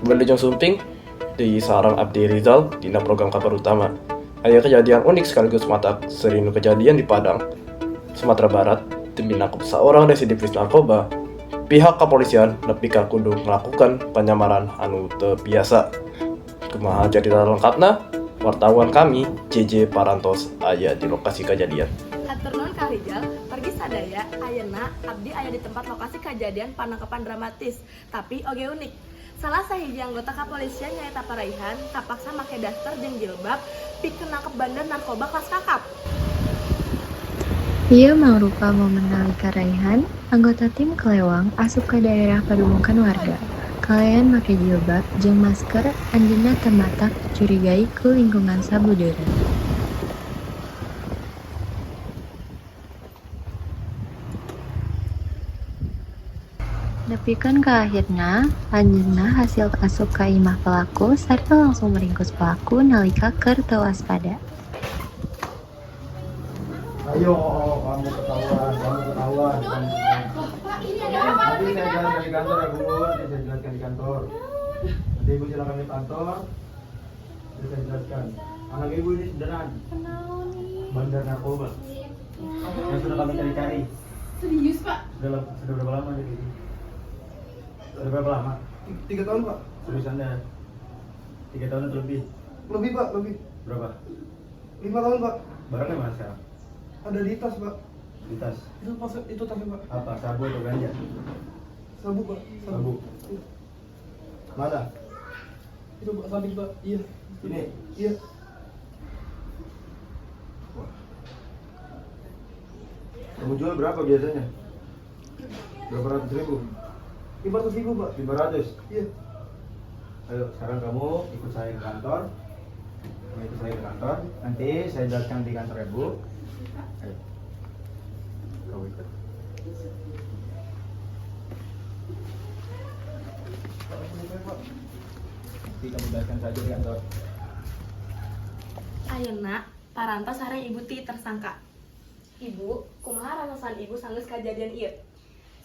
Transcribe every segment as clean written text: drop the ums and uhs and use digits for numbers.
Belujung Sumping di Sarang Abdi Rizal dina program kabar utama. Aya kejadian unik sekaligus mata serinu kejadian di Padang, Sumatera Barat, tim binangkup seorang residivis narkoba. Pihak kepolisian nepi ka kudu melakukan penyamaran anu teu biasa. Kumaha cerita lengkapna? Wartawan kami JJ Parantos aya di lokasi kejadian. Hatur nuhun Kang Rizal, pergi sadaya ayeuna abdi aya di tempat lokasi kejadian panangkapan dramatis, tapi oge unik. Salah sahiji anggota kepolisian nyaeta Paraihan kapaksa make daster jeung jilbab pikeun nangkep bandar narkoba kelas kakap. Ia mangrupa momen nalika Raihan, anggota tim kelewang asup ke daerah padumukan warga. Kalian make jilbab jeung masker anjeunna teu matak dicurigai ku lingkungan sabudeureun. Nepikeun ka akhirna, anjeunna hasil asup ka imah pelaku sarta langsung meringkus pelaku nalika keur teu waspada. Ayo kamu ketahuan. Nanti saya jelaskan di kantor ya Bu, nanti saya jelaskan di kantor. Nanti Ibu silakan di kantor. Nanti saya jelaskan. Anak Ibu ini sebenarnya bandar narkoba yang sudah kami cari-cari. Serius Pak? Sudah berapa lama jadi? Sudah berapa lama? 3 tahun Pak. Serius Anda? 3 tahun atau lebih? Lebih Pak, lebih. Berapa? 5 tahun Pak. Barangnya mana sekarang? Ada di tas Pak. Di tas? Itu tasnya Pak. Apa? Sabu atau ganja? Sabu Pak. Sabu. Mana? Itu Pak, samping Pak. Iya. Ini? Iya. Kamu jual berapa biasanya? Berapa ratus ribu? 500.000 Pak. 500? Iya. Ayo, sekarang kamu ikut saya ke kantor. Nanti saya jelaskan di kantor ya Bu. Ayo. Kamu ikut. Nanti kamu jelaskan saja di kantor. Ayeuna Parantos hari Ibu ti tersangka. Ibu, kumaha rasasan Ibu sanggeus kajadian ieu?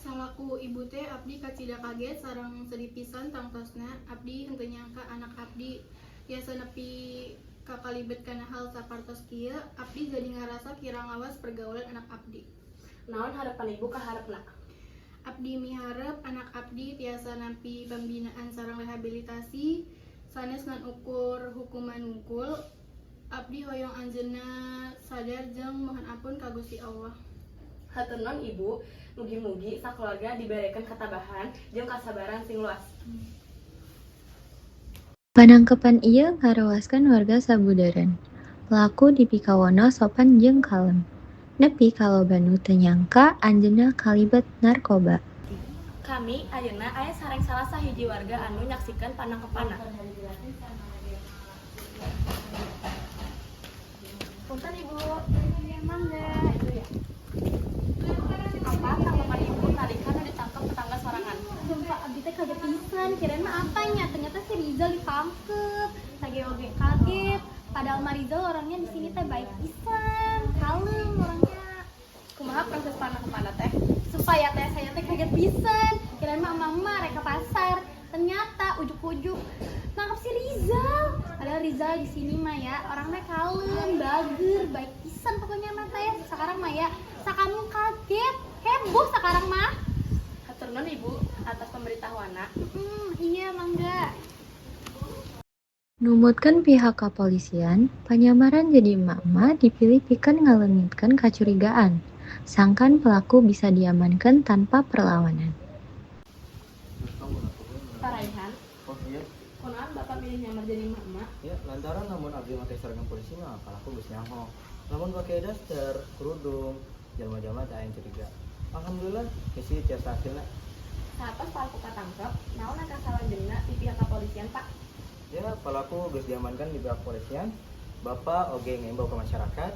Salaku ibu teh abdi kacida kaget sareng sedih pisan tangtosna. Abdi henteu nyangka anak abdi tiasa nepi kakalibet kana hal sapartos kieu. Abdi jadi ngarasa kirang awas pergaulan anak abdi. Naon harapan Ibu ka harepna? Abdi miharep anak abdi tiasa nampi pembinaan sareng rehabilitasi sanes ngan ukur hukuman wungkul. Abdi hoyong anjeunna sadar jeung mohon ampun ka Gusti Allah. Hatur nuhun Ibu, mugi-mugi sakeluarga diberikan ketabahan jeung kasabaran sing luas. Panangkepan ieu ngarawaskeun warga sabudeureun. Pelaku dipikawana sopan jeung kalem. Nepi kaloba nu teu nyangka anjeunna kalibet narkoba. Kami ayeuna aya sareng salah sahiji warga anu nyaksikeun panangkepanna. Punten Ibu. Mangga. Apa tanggapan Ibu nalika anu ditangkap tetangga sorangan? Sumpah abdi teh kaget pisan, kirain mah apanya? Ternyata si Rizal ditangkep. Lagi oge kaget. Padahal mah Rizal orangnya di sini teh baik pisan, kalem orangnya. Kumaha proses panangkepanna teh? Supaya teh saya teh kaget pisan. Kirain mah mama reka pasar. Ternyata ujuk-ujuk nangkep si Rizal. Padahal Rizal di sini mah ya orangnya kalem, bager, baik pisan pokoknya mah teh. Sekarang mah ya sakamu kaget, heboh sekarang mah. Hatur nuhun Ibu atas pemberitahuanna. Iya mangga. Numutkeun pihak kepolisian, penyamaran jadi emak-emak dipilih pikeun ngaleungitkeun kacurigaan. Sangkan pelaku bisa diamankan tanpa perlawanan. Paraihan, Oh iya? kunaon Bapak milih nyamar jadi emak-emak? Ya, lantaran namun abdi make seragam polisi mah palaku geus nyaho. Namun pakai daster, kerudung, jalma-jalma teh aya curiga. Alhamdulillah, geus tiasa akhirna. Saat pelaku katangkep, naon aka salanjutna di pihak kepolisian Pak? Ya, pelaku geus diamankan di pihak kepolisian. Bapak oge ngimbau ke masyarakat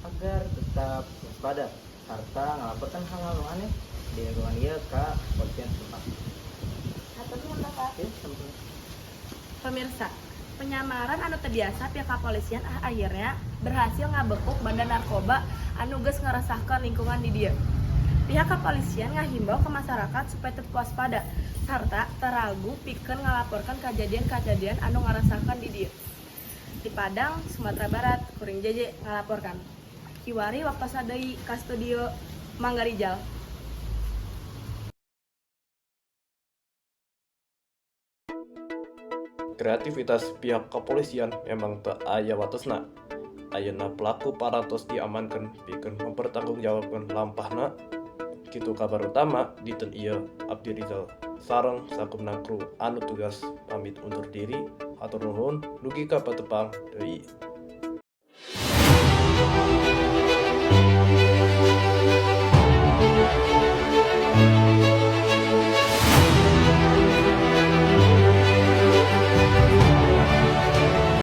agar tetap waspada serta ngalaporkan hal-hal anu aneh di lingkungan ieu ka kepolisian setempat. Hatur nuhun Bapak. Ya, sama-sama. Pemirsa, penyamaran anu teu biasa pihak kepolisian akhirnya berhasil ngabekuk bandar narkoba anu geus ngaresahkeun lingkungan di dieu. Pihak kepolisian ngahimbau ke masyarakat supaya tetap waspada serta teragu pikeun ngalaporkan kejadian-kejadian anu ngarasakan di dieu. Di Padang, Sumatera Barat, kuring jeje ngalaporkan. Kiwari waktu sadai ka studio Mangga Rizal. Kreativitas pihak kepolisian memang teu aya watesna. Ayeuna pelaku parantos diamankan pikeun mempertanggungjawabkeun lampahna. Kitu kabar utama dinten ieu Abdi Rizal sareng sakumna kru anu tugas pamit undur diri. Hatur nuhun, dugi ka patepang deui.